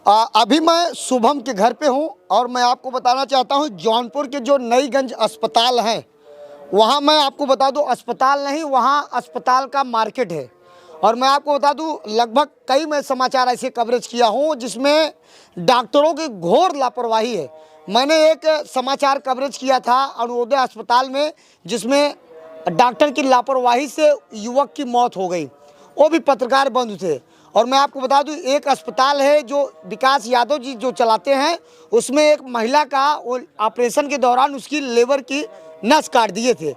अभी मैं शुभम के घर पे हूँ और मैं आपको बताना चाहता हूँ जौनपुर के जो नईगंज अस्पताल है वहाँ मैं आपको बता दूँ अस्पताल नहीं, वहाँ अस्पताल का मार्केट है। और मैं आपको बता दूँ लगभग कई मैं समाचार ऐसे कवरेज किया हूँ जिसमें डॉक्टरों की घोर लापरवाही है। मैंने एक समाचार कवरेज किया था अरुणोदय अस्पताल में जिसमें डॉक्टर की लापरवाही से युवक की मौत हो गई, वो भी पत्रकार बंधु थे। और मैं आपको बता दूं एक अस्पताल है जो विकास यादव जी जो चलाते हैं, उसमें एक महिला का वो ऑपरेशन के दौरान उसकी लेवर की नस काट दिए थे।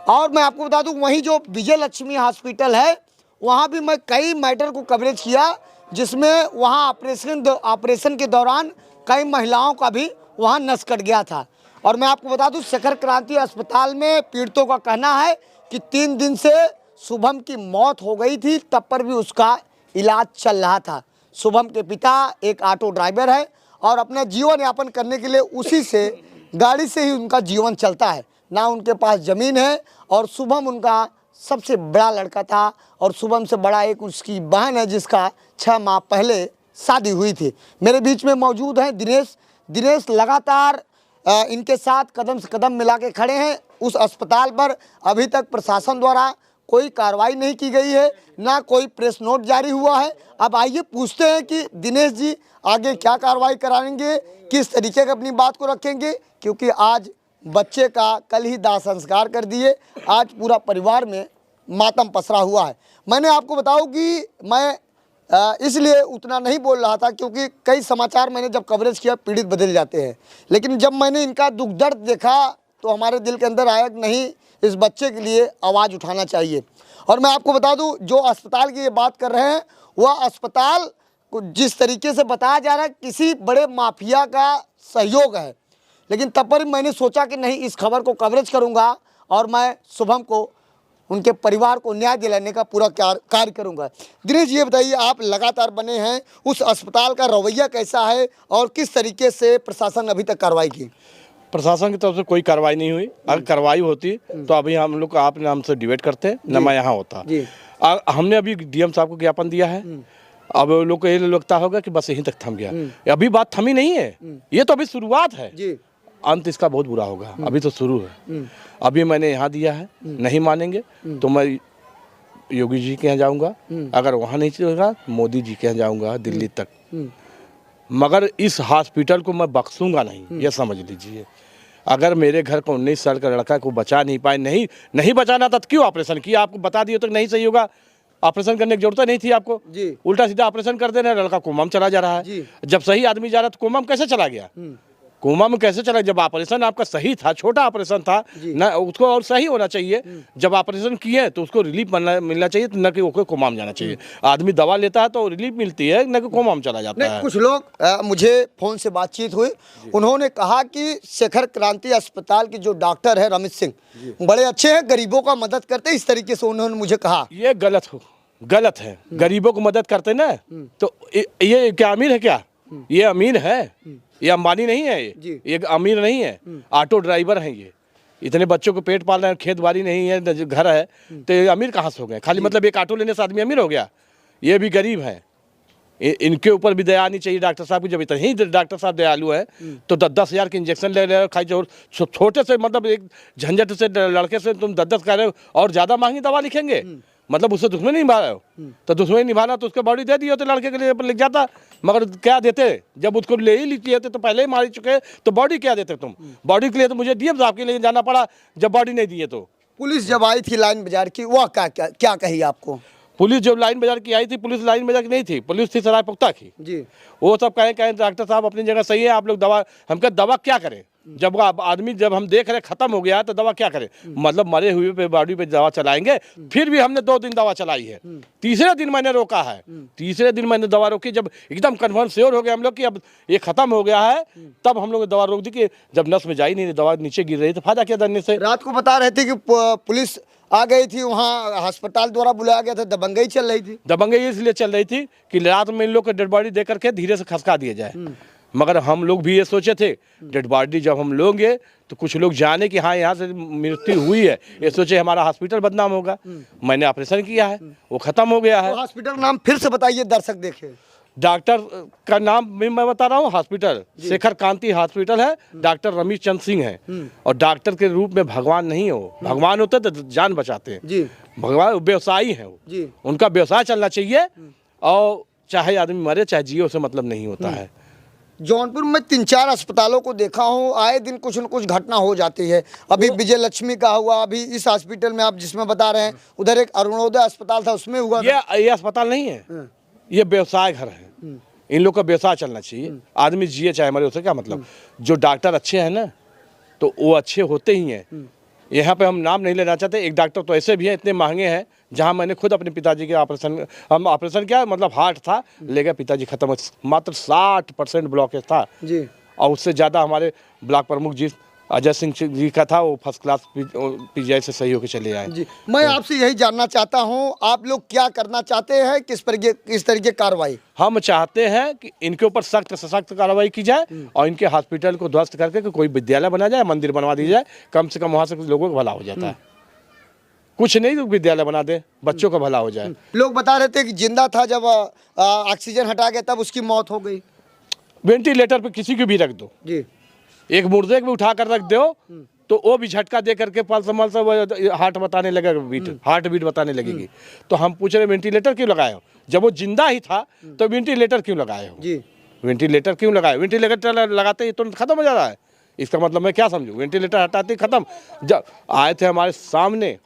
और मैं आपको बता दूं वहीं जो विजय लक्ष्मी हॉस्पिटल है वहाँ भी मैं कई मैटर को कवरेज किया जिसमें वहाँ ऑपरेशन के दौरान कई महिलाओं का भी वहाँ नस कट गया था। और मैं आपको बता दूं शिखर क्रांति अस्पताल में पीड़ितों का कहना है कि 3 दिन से शुभम की मौत हो गई थी, तब पर भी उसका इलाज चल रहा था। शुभम के पिता एक ऑटो ड्राइवर है और अपना जीवन यापन करने के लिए उसी से गाड़ी से ही उनका जीवन चलता है, ना उनके पास ज़मीन है। और शुभम उनका सबसे बड़ा लड़का था और शुभम से बड़ा एक उसकी बहन है जिसका 6 माह पहले शादी हुई थी। मेरे बीच में मौजूद हैं दिनेश लगातार इनके साथ कदम से कदम मिला के खड़े हैं। उस अस्पताल पर अभी तक प्रशासन द्वारा कोई कार्रवाई नहीं की गई है, ना कोई प्रेस नोट जारी हुआ है। अब आइए पूछते हैं कि दिनेश जी आगे क्या कार्रवाई कराएंगे, किस तरीके का अपनी बात को रखेंगे, क्योंकि आज बच्चे का कल ही दाह संस्कार कर दिए, आज पूरा परिवार में मातम पसरा हुआ है। मैंने आपको बताऊं कि मैं इसलिए उतना नहीं बोल रहा था क्योंकि कई समाचार मैंने जब कवरेज किया पीड़ित बदल जाते हैं, लेकिन जब मैंने इनका दुख दर्द देखा तो हमारे दिल के अंदर आया कि नहीं, इस बच्चे के लिए आवाज़ उठाना चाहिए। और मैं आपको बता दूं जो अस्पताल की ये बात कर रहे हैं वह अस्पताल को जिस तरीके से बताया जा रहा है किसी बड़े माफिया का सहयोग है, लेकिन तब पर मैंने सोचा कि नहीं, इस खबर को कवरेज करूंगा और मैं शुभम को उनके परिवार को न्याय दिलाने का पूरा कार्य करूंगा। दिनेश जी ये बताइए, आप लगातार बने हैं, उस अस्पताल का रवैया कैसा है और किस तरीके से प्रशासन अभी तक कार्रवाई की? प्रशासन की तरफ से कोई कार्रवाई नहीं हुई। अगर कार्रवाई होती तो अभी हम लोग आपने हमसे डिबेट करते न मैं यहाँ होता। हमने अभी डीएम साहब को ज्ञापन दिया है। अब लोग को ये लगता होगा कि बस यहीं तक थम गया, अभी बात थमी नहीं है, ये तो अभी शुरुआत है, अंत इसका बहुत बुरा होगा। अभी तो शुरू है। अभी मैंने यहाँ दिया है, नहीं मानेंगे तो मैं योगी जी के यहाँ जाऊँगा, अगर वहाँ नहीं चलेगा मोदी जी के यहाँ जाऊँगा दिल्ली तक, मगर इस हॉस्पिटल को मैं बख्शूंगा नहीं, ये समझ लीजिए। अगर मेरे घर का 19 साल का लड़का को बचा नहीं पाए, नहीं बचाना था तो क्यों ऑपरेशन किया? आपको बता दिए तो नहीं सही होगा, ऑपरेशन करने की जरूरत नहीं थी आपको, उल्टा सीधा ऑपरेशन कर देना। लड़का कोमा में चला जा रहा है, जब सही आदमी जा रहा तो कोमा में कैसे चला गया? कोमा में कैसे चला? जब ऑपरेशन आपका सही था, छोटा ऑपरेशन था ना, उसको और सही होना चाहिए। जब ऑपरेशन किए तो उसको रिलीफ मिलना चाहिए, न कि वो कोमा में जाना चाहिए। आदमी दवा लेता है तो रिलीफ मिलती है, न कि कोमा में चला जाता है। कुछ लोग मुझे फोन से बातचीत हुई, उन्होंने कहा कि शिखर क्रांति अस्पताल के जो डॉक्टर है रमेश सिंह बड़े अच्छे हैं, गरीबों का मदद करते, इस तरीके से उन्होंने मुझे कहा। ये गलत है। गरीबों को मदद करते ना तो ये क्या अमीर है क्या? ये अमीर है, ये अंबानी नहीं है, ये अमीर नहीं है, ऑटो ड्राइवर हैं। ये इतने बच्चों को पेट पाल रहे हैं, खेत बाड़ी नहीं है, घर है, तो ये अमीर कहाँ से हो गए? खाली मतलब एक ऑटो लेने से आदमी अमीर हो गया? ये भी गरीब है। इनके ऊपर भी दया आनी चाहिए डॉक्टर साहब की। जब इतने ही डॉक्टर साहब दयालु है तो 10,000 के इंजेक्शन ले रहे हो, खाई जो छोटे से मतलब एक झंझट से लड़के से तुम 10 कर रहे हो और ज़्यादा महंगी दवा लिखेंगे, मतलब उससे दुश्मनी निभा रहे हो। तो दुश्मनी निभाना तो उसके बॉडी दे दी होते लड़के के लिए लिख जाता, मगर क्या देते? जब उसको ले ही लिखी थे तो पहले ही मार चुके, तो बॉडी क्या देते तुम? बॉडी के लिए तो मुझे डीएम साहब के लिए जाना पड़ा, जब बॉडी नहीं दिए तो। पुलिस जब आई थी लाइन बाजार की, वह क्या कही आपको? पुलिस जब लाइन बाजार की आई थी, पुलिस लाइन बाजार की नहीं थी, पुलिस थी सरायपुख्ता की जी। वो सब कहें डॉक्टर साहब अपनी जगह सही है, आप लोग दवा, हम कह दवा क्या करें? जब आदमी जब हम देख रहे खत्म हो गया तो दवा क्या करें? मतलब मरे हुए पे बॉडी पे दवा चलाएंगे? फिर भी हमने 2 दिन दवा चलाई है, तीसरे दिन मैंने रोका है। तीसरे दिन मैंने दवा रोकी, जब एकदम कन्फर्म श्योर हो गया हम लोग कि अब ये खत्म हो गया है, तब हम लोग दवा रोक दी। कि जब नस में जा ही नहीं, दवा नीचे गिर रही तो फायदा क्या दरने से? रात को बता रहे थे कि पुलिस आ गई थी, वहाँ अस्पताल द्वारा बुलाया गया था, दबंगई चल रही थी। दबंगई इसलिए चल रही थी कि रात में इन लोग को डेड बॉडी दे करके धीरे से खसका दिया जाए, मगर हम लोग भी ये सोचे थे डेड बॉडी जब हम लोगे तो कुछ लोग जाने कि हाँ यहाँ से मृत्यु हुई है, ये सोचे हमारा हॉस्पिटल बदनाम होगा। मैंने ऑपरेशन किया है, वो खत्म हो गया है। तो हॉस्पिटल नाम फिर से बताइए, दर्शक देखे। डॉक्टर का नाम भी मैं बता रहा हूँ, हॉस्पिटल शेखर कांति हॉस्पिटल है, डॉक्टर रमेश चंद सिंह है। और डॉक्टर के रूप में भगवान नहीं है वो, भगवान होते तो जान बचाते हैं जी। भगवान व्यवसायी है वो जी। उनका व्यवसाय चलना चाहिए, और चाहे आदमी मरे चाहे जिए उसे मतलब नहीं होता है। जौनपुर में 3-4 अस्पतालों को देखा हूँ, आए दिन कुछ न कुछ घटना हो जाती है। अभी विजय लक्ष्मी का हुआ, अभी इस हॉस्पिटल में आप जिसमें बता रहे हैं, उधर एक अरुणोदय अस्पताल था उसमें हुआ था। ये अस्पताल नहीं है, ये व्यवसाय घर है। इन लोग का व्यवसाय चलना चाहिए, आदमी जिए चाहे मरे उसे क्या मतलब। जो डॉक्टर अच्छे हैं ना तो वो अच्छे होते ही हैं। यहाँ पे हम नाम नहीं लेना चाहते, एक डॉक्टर तो ऐसे भी हैं इतने महंगे हैं, जहाँ मैंने खुद अपने पिताजी के ऑपरेशन किया, मतलब हार्ट था, ले गया पिताजी खत्म, मात्र 60% ब्लॉकेज था जी। और उससे ज़्यादा हमारे ब्लॉक प्रमुख जी अजय सिंह जी का था, वो फर्स्ट क्लास पीजीआई से सही होकर चले आए। जी, मैं आपसे यही जानना चाहता हूँ, आप लोग क्या करना चाहते हैं, किस तरीके कार्रवाई? हम चाहते हैं कि इनके ऊपर सख्त से सख्त कार्रवाई की जाए और इनके हॉस्पिटल को ध्वस्त करके कोई विद्यालय बना जाए, मंदिर बनवा दी जाए, कम से कम वहाँ से लोगों का भला हो जाता है। कुछ नहीं तो विद्यालय बना दे, बच्चों का भला हो जाए। लोग बता रहे थे कि जिंदा था, जब ऑक्सीजन हटा गया तब उसकी मौत हो गई। वेंटिलेटर पे किसी को भी रख दो जी। एक मुर्दे को भी उठा कर रख दो तो वो भी झटका दे करके पल्स मल्स हार्ट बताने लगेगा, बीट हार्ट बीट बताने लगेगी। तो हम पूछ रहे वेंटिलेटर क्यों लगाए हो, जब वो जिंदा ही था तो वेंटिलेटर क्यों लगाए हो? जी। वेंटिलेटर क्यों लगाए? वेंटिलेटर लगाते ही तुरंत खत्म हो जा रहा है, इसका मतलब मैं क्या समझूं? वेंटिलेटर हटाते ही खत्म। जब आए थे हमारे सामने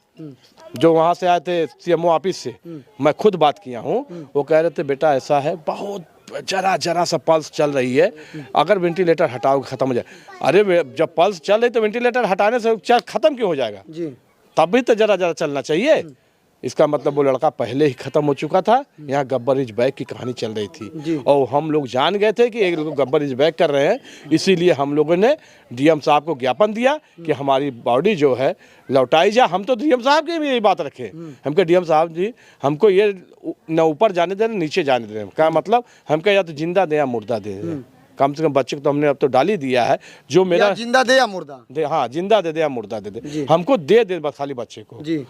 जो वहाँ से आए थे सीएमओ ऑफिस से, मैं खुद बात किया हूँ, वो कह रहे थे बेटा ऐसा है, बहुत जरा सा पल्स चल रही है, अगर वेंटिलेटर हटाओगे खत्म हो जाए। अरे जब पल्स चल रही तो वेंटिलेटर हटाने से उपचार खत्म क्यों हो जाएगा? जी। तब भी तो जरा चलना चाहिए। इसका मतलब वो लड़का पहले ही खत्म हो चुका था। यहाँ गब्बर इज बैक की कहानी चल रही थी और हम लोग जान गए थे कि एक लोग गब्बर इज बैक कर रहे हैं, इसीलिए हम लोगों ने डीएम साहब को ज्ञापन दिया कि हमारी बॉडी जो है लौटाई जाए। हम तो डीएम साहब की भी यही बात रखे, हमको डीएम साहब जी हमको ये न ऊपर जाने दें न नीचे जाने दें। क्या मतलब, हमको या तो जिंदा दे या मुर्दा दे, कम से कम बच्चे को तो हमने अब तो डाल ही दिया है। जो मेरा जिंदा दे या मुर्दा दे, हाँ जिंदा दे या मुर्दा दे दे, हमको दे दे बस खाली बच्चे को। जी।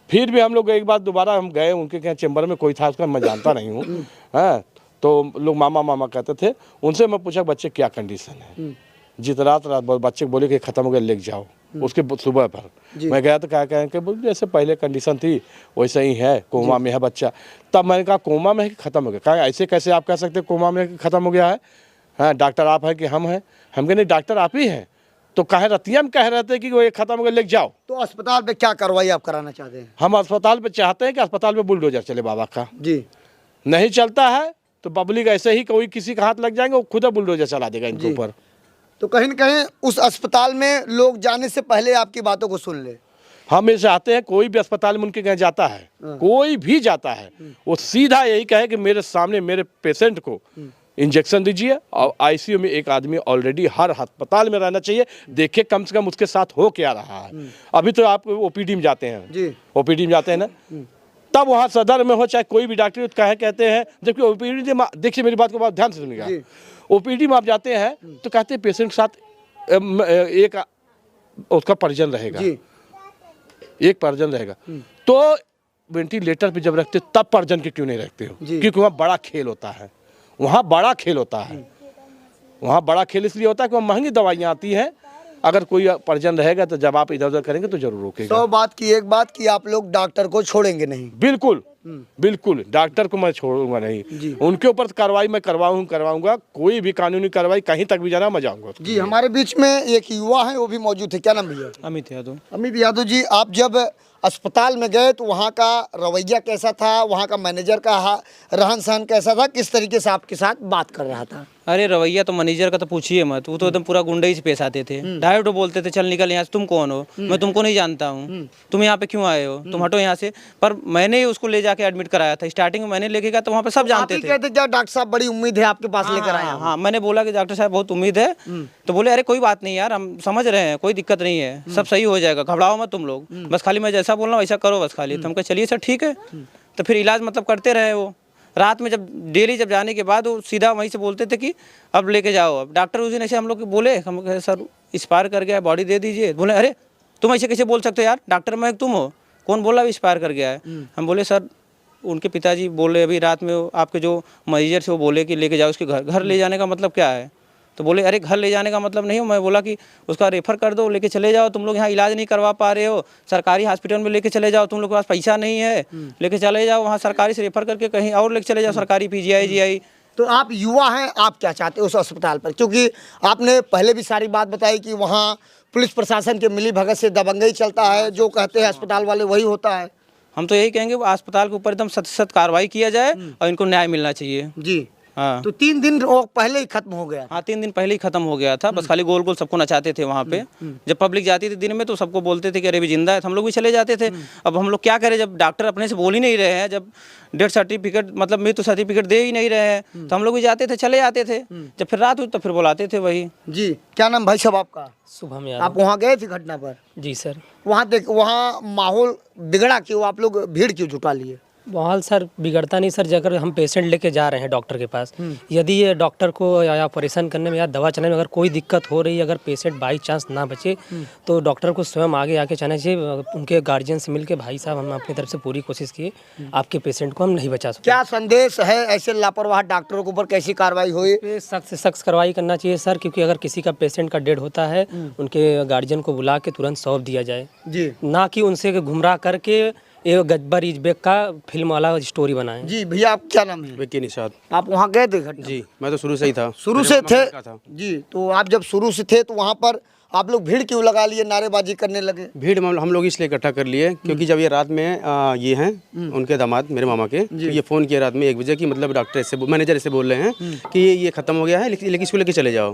फिर भी हम लोग एक बार दोबारा हम गए, उनके क्या चैम्बर में कोई था उसका मैं जानता नहीं हूँ, हाँ तो लोग मामा कहते थे, उनसे मैं पूछा बच्चे क्या कंडीशन है, जित रात बच्चे बोले कि खत्म हो गया लेके जाओ। उसके सुबह पर मैं गया तो क्या कहें कि जैसे पहले कंडीशन थी वैसे ही है, कोमा में है बच्चा। तब मैंने कहा कोमा में है कि खत्म हो गया? कहा ऐसे कैसे आप कह सकते कोमा में खत्म हो गया है? हाँ डॉक्टर आप है कि हम हैं? हम कहे नहीं डॉक्टर आप ही हैं। तो कहे रतिया में कह रहे थे कि वो ये खत्म हो गया लेके जाओ। तो अस्पताल पे क्या कार्रवाई आप कराना चाहते हैं? हम अस्पताल पे चाहते हैं कि अस्पताल में बुलडोजर चले बाबा का। जी। नहीं चलता है तो पब्लिक ऐसे ही कोई किसी का हाथ लग जाएंगे, वो खुद बुलडोजर चला देगा इनके ऊपर। तो कहीं न कहीं उस अस्पताल में लोग जाने से पहले आपकी बातों को सुन ले। हम ये चाहते हैं कोई भी अस्पताल में उनके कहीं जाता है, कोई भी जाता है, वो सीधा यही कहे कि मेरे सामने मेरे पेशेंट को इंजेक्शन दीजिए। और आईसीयू में एक आदमी ऑलरेडी हर अस्पताल में रहना चाहिए। देखिए कम से कम उसके साथ हो क्या रहा है। अभी तो आप ओपीडी में जाते हैं जी। ओपीडी में जाते हैं ना, तब वहाँ सदर में हो चाहे कोई भी डॉक्टर कहते हैं, जबकि ओपीडी में देखिए मेरी बात को बहुत ध्यान से सुनिएगा, ओपीडी में आप जाते हैं तो कहते हैं पेशेंट के साथ एक उसका परिजन रहेगा, एक परिजन रहेगा। तो वेंटिलेटर पे जब रखते तब परिजन के क्यों नहीं रखते हो? क्योंकि वहाँ बड़ा खेल होता है, वहाँ बड़ा खेल होता है। वहाँ बड़ा खेल इसलिए होता है कि वहाँ महंगी दवाइयाँ आती हैं। अगर कोई परिजन रहेगा तो जब आप इधर उधर करेंगे तो जरूर रोकेगा। 100 बात की एक बात कि आप लोग डॉक्टर को छोड़ेंगे नहीं। बिल्कुल बिल्कुल, डॉक्टर को मैं छोड़ूंगा नहीं। उनके ऊपर कार्रवाई मैं करवाऊंगा। कोई भी कानूनी कार्रवाई कहीं तक भी जाना मैं जाऊंगा। जी, हमारे बीच में एक युवा है, वो भी मौजूद है। क्या नाम भैया? अमित यादव। अमित यादव जी, आप जब अस्पताल में गए तो वहाँ का रवैया कैसा था, वहाँ का मैनेजर का रहन सहन कैसा था, किस तरीके से आपके साथ बात कर रहा था? अरे रवैया तो मैनेजर का तो पूछिए मत, वो तो एकदम पूरा गुंडे से पेश आते थे। डायरेक्ट बोलते थे चल निकल यहाँ से, तुम कौन हो, मैं तुमको नहीं जानता हूँ, तुम यहाँ पे क्यों आए हो, तुम हटो यहाँ से। पर मैंने ही उसको ले जाके एडमिट कराया था। स्टार्टिंग में मैंने लेके गया तो वहाँ पे सब जानते थे। कहते क्या डॉक्टर साहब बड़ी उम्मीद है आपके पास लेकर आया? हाँ, मैंने बोला कि डॉक्टर साहब बहुत उम्मीद है। तो बोले अरे कोई बात नहीं यार, हम समझ रहे हैं, कोई दिक्कत नहीं है, सब सही हो जाएगा, घबराओ मत तुम लोग, बस खाली मैं जैसा बोल रहा हूँ वैसा करो बस खाली। तो हम कहे चलिए सर ठीक है। तो फिर इलाज मतलब करते रहे। वो रात में जब डेली जब जाने के बाद वो सीधा वहीं से बोलते थे कि अब लेके जाओ। अब डॉक्टर उस दिन ऐसे हम लोग बोले, हम कहे सर एक्सपायर कर गया, बॉडी दे दीजिए। बोले अरे तुम ऐसे कैसे बोल सकते हो यार, डॉक्टर में तुम हो, कौन बोला एक्सपायर कर गया है? हम बोले सर उनके पिताजी बोले अभी रात में आपके जो मैनेजर थे वो बोले कि लेके जाओ उसके घर। घर ले जाने का मतलब क्या है? तो बोले अरे घर ले जाने का मतलब नहीं हो, मैं बोला कि उसका रेफ़र कर दो, लेके चले जाओ, तुम लोग यहाँ इलाज नहीं करवा पा रहे हो, सरकारी हॉस्पिटल में लेके चले जाओ, तुम लोग के पास पैसा नहीं है, लेके चले जाओ वहाँ सरकारी से रेफ़र करके कहीं और लेके चले जाओ, सरकारी पीजीआई जीआई। तो आप युवा हैं, आप क्या चाहते हैं उस अस्पताल पर? क्योंकि आपने पहले भी सारी बात बताई कि वहाँ पुलिस प्रशासन के मिली भगत से दबंगई चलता है, जो कहते हैं अस्पताल वाले वही होता है। हम तो यही कहेंगे अस्पताल के ऊपर एकदम सख्त कार्रवाई किया जाए और इनको न्याय मिलना चाहिए जी हाँ। तो 3 दिन पहले ही खत्म हो गया। हाँ 3 दिन पहले ही खत्म हो गया था, बस खाली गोल गोल सबको नचाते थे वहाँ पे। जब पब्लिक जाती थी दिन में तो सबको बोलते थे कि अरे भी जिंदा है, तो हम लोग भी चले जाते थे। अब हम लोग क्या करें जब डॉक्टर अपने से बोल ही नहीं रहे हैं, जब डेथ सर्टिफिकेट मतलब मृत्यु सर्टिफिकेट दे ही नहीं रहे हैं, तो हम लोग भी जाते थे, चले जाते थे। जब फिर रात हुई तो फिर बुलाते थे वही। जी क्या नाम भाई साहब आपका? शुभम आप यादव। वहाँ गए थे घटना पर? जी सर। वहाँ माहौल बिगड़ा क्यों? आप लोग भीड़ क्यों जुटा लिए? माहौल सर बिगड़ता नहीं सर, अगर हम पेशेंट लेके जा रहे हैं डॉक्टर के पास, यदि ये डॉक्टर को या ऑपरेशन करने में या दवा चलाने में अगर कोई दिक्कत हो रही है, अगर पेशेंट बाई चांस ना बचे तो डॉक्टर को स्वयं आगे आके जाना चाहिए। उनके गार्जियन से मिलके भाई साहब हम अपनी तरफ से पूरी कोशिश किए, आपके पेशेंट को हम नहीं बचा सकते। क्या संदेश है ऐसे लापरवाह डॉक्टरों के ऊपर? कैसी कार्रवाई हुई? पे सख्त से सख्त कार्रवाई करना चाहिए सर, क्योंकि अगर किसी का पेशेंट का डेड होता है उनके गार्जियन को बुला के तुरंत सौंप दिया जाए, जी ना कि उनसे गुमराह करके एक गब्बर इजबेक का फिल्म वाला स्टोरी बनाए। जी भैया आप क्या नाम है? विक्की निषाद। आप वहाँ गए थे घटना? जी मैं तो शुरू से ही था। शुरू से थे? जी तो आप जब शुरू से थे तो वहाँ पर आप लोग भीड़ क्यों लगा लिए, नारेबाजी करने लगे? भीड़ हम लोग इसलिए इकट्ठा कर लिए क्योंकि जब ये रात में ये हैं उनके दामाद मेरे मामा के, तो ये फ़ोन किया रात में 1 बजे कि मतलब डॉक्टर ऐसे मैनेजर ऐसे बोल रहे हैं कि ये ख़त्म हो गया है, लेकिन इसको लेके चले जाओ।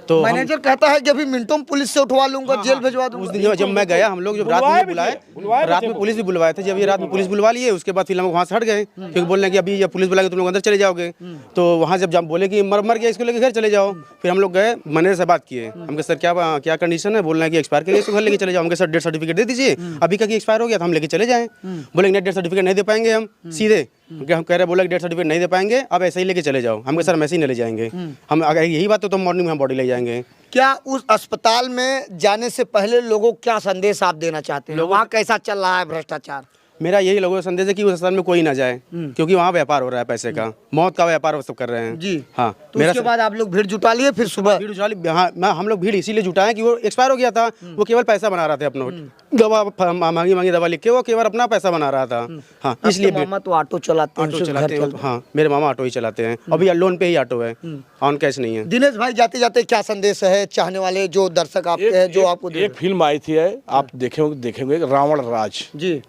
तो मैनेजर कहता है कि अभी मिनटों में पुलिस से उठवा लूंगा, जेल भिजवा उस दूंगा। दिन जब मैं गया, हम लोग जब रात में बुलाए, रात में पुलिस भी बुलवाए थे। जब ये रात में पुलिस बुलवा लिए उसके बाद फिर हम वहाँ से हट गए, क्योंकि बोल रहे हैं कि अभी जब पुलिस बुलाएंगे तुम लोग अंदर चले जाओगे। तो वहाँ जब बोले कि मर गया इसको लेके घर चले जाओ, फिर हम लोग गए मैनेजर से बात किए। हम कहे सर क्या कंडीशन है? बोल रहे हैं कि एक्सपायर के इसको घर लेके चले जाओ। हम सर डेथ सर्टिफिकेट दे दीजिए, अभी का कि एक्सपायर हो गया तो हम लेके चले जाएं। बोले नहीं डेथ सर्टिफिकेट नहीं दे पाएंगे हम सीधे, हम कह रहे बोला कि डेथ सर्टिफिकेट नहीं दे पाएंगे, अब ऐसे ही लेके चले जाओ। हम कहे सर हम ऐसे ही नहीं ले जाएंगे, हम अगर यही बात तो मॉर्निंग में हम बॉडी ले जाएंगे। क्या उस अस्पताल में जाने से पहले लोगों को क्या संदेश आप देना चाहते हैं? वहाँ कैसा चल रहा है भ्रष्टाचार? मेरा यही लोगों का संदेश है कि उस अस्पताल में कोई ना जाए, क्योंकि वहाँ व्यापार हो रहा है पैसे का, मौत का व्यापार वो सब कर रहे हैं। जी हाँ। तो उसके बाद आप लोग भीड़ जुटा लिए, फिर सुबह भीड़ उछाली। हाँ हम लोग भीड़ इसीलिए जुटाएं कि वो एक्सपायर हो गया था, वो केवल पैसा बना रहा था अपना, दवा महंगी दवा लिख के वो केवल अपना पैसा बना रहा था। हाँ इसलिए मामा तो ऑटो चलाते हैं, ऑटो उससे चलाते घर हैं। चलता है। हाँ मेरे मामा ऑटो ही चलाते हैं, अभी लोन पे ही ऑटो है, ऑन कैश नहीं है। दिनेश भाई जाते जाते क्या संदेश है चाहने वाले जो दर्शक आपके हैं, जो आपको एक फिल्म आई थी आप देखेंगे रावण राज। जी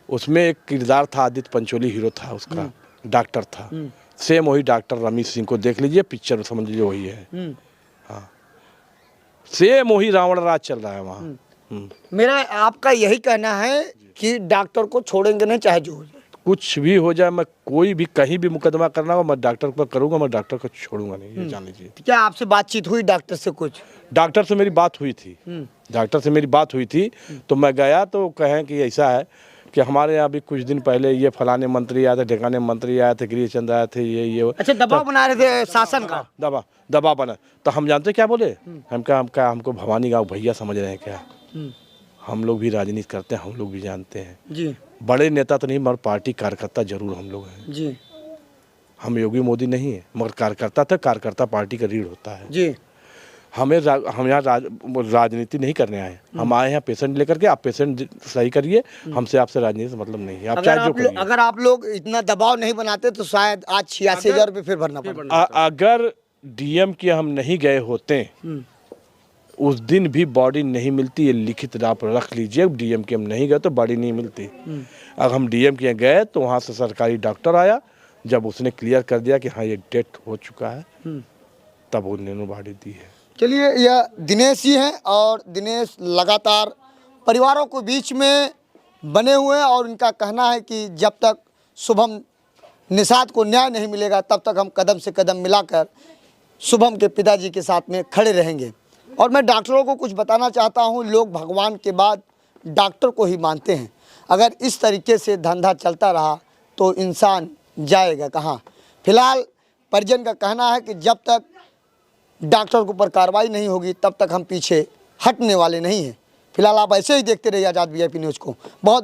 उसमें एक किरदार था, आदित्य पंचोली हीरो था, उसका डॉक्टर था, सेम वही डॉक्टर रमेश सिंह को देख लीजिए, पिक्चर समझ लीजिए वही है। हाँ सेम वही रावण राज चल रहा है वहाँ। मेरा आपका यही कहना है कि डॉक्टर को छोड़ेंगे नहीं, चाहे जो हो जाए। कुछ भी हो जाए, मैं कोई भी कहीं भी मुकदमा करना हो मैं डॉक्टर पर करूँगा, मैं डॉक्टर को छोड़ूंगा नहीं, ये जान लीजिए। क्या आपसे बातचीत हुई डॉक्टर से कुछ? डॉक्टर से मेरी बात हुई थी, डॉक्टर से मेरी बात हुई थी, तो मैं गया तो कहें कि ऐसा है कि हमारे यहाँ भी कुछ दिन पहले ये फलाने मंत्री आए थे, ढिकाने मंत्री आए थे, गृह चंद आए थे, ये अच्छा दबाव बना रहे थे शासन का? दबा बना। तो हम जानते क्या बोले, हमको भवानी गाँव भैया समझ रहे हैं क्या? हम लोग भी राजनीति करते हैं, हम लोग भी जानते हैं जी। बड़े नेता तो नहीं मगर पार्टी कार्यकर्ता जरूर हम लोग हैं जी। हम योगी मोदी नहीं है, मगर कार्यकर्ता था, कार्यकर्ता पार्टी का रीढ़ होता है जी। हम यहाँ राजनीति नहीं करने आए, हम आए हैं पेशेंट लेकर के। आप पेशेंट सही करिए, हमसे आपसे राजनीति से मतलब नहीं है। आप चाहे जो करिए। अगर आप लोग इतना दबाव नहीं बनाते तो शायद आज 86,000 रुपये फिर भरना पड़ता। अगर डीएम के हम नहीं गए होते उस दिन भी बॉडी नहीं मिलती, ये लिखित आप रख लीजिए। डीएम के हम नहीं गए तो बॉडी नहीं मिलती। अगर हम डीएम के गए तो वहाँ से सरकारी डॉक्टर आया, जब उसने क्लियर कर दिया कि हाँ ये डेथ हो चुका है, तब उन्होंने बॉडी दी है। चलिए यह दिनेश ही हैं और दिनेश लगातार परिवारों के बीच में बने हुए हैं और इनका कहना है कि जब तक शुभम निषाद को न्याय नहीं मिलेगा तब तक हम कदम से कदम मिलाकर शुभम के पिताजी के साथ में खड़े रहेंगे। और मैं डॉक्टरों को कुछ बताना चाहता हूं, लोग भगवान के बाद डॉक्टर को ही मानते हैं। अगर इस तरीके से धंधा चलता रहा तो इंसान जाएगा कहाँ? फिलहाल परिजन का कहना है कि जब तक डॉक्टर के ऊपर कार्रवाई नहीं होगी तब तक हम पीछे हटने वाले नहीं हैं। फिलहाल आप ऐसे ही देखते रहिए आज़ाद वीआईपी न्यूज़ को। बहुत बहुत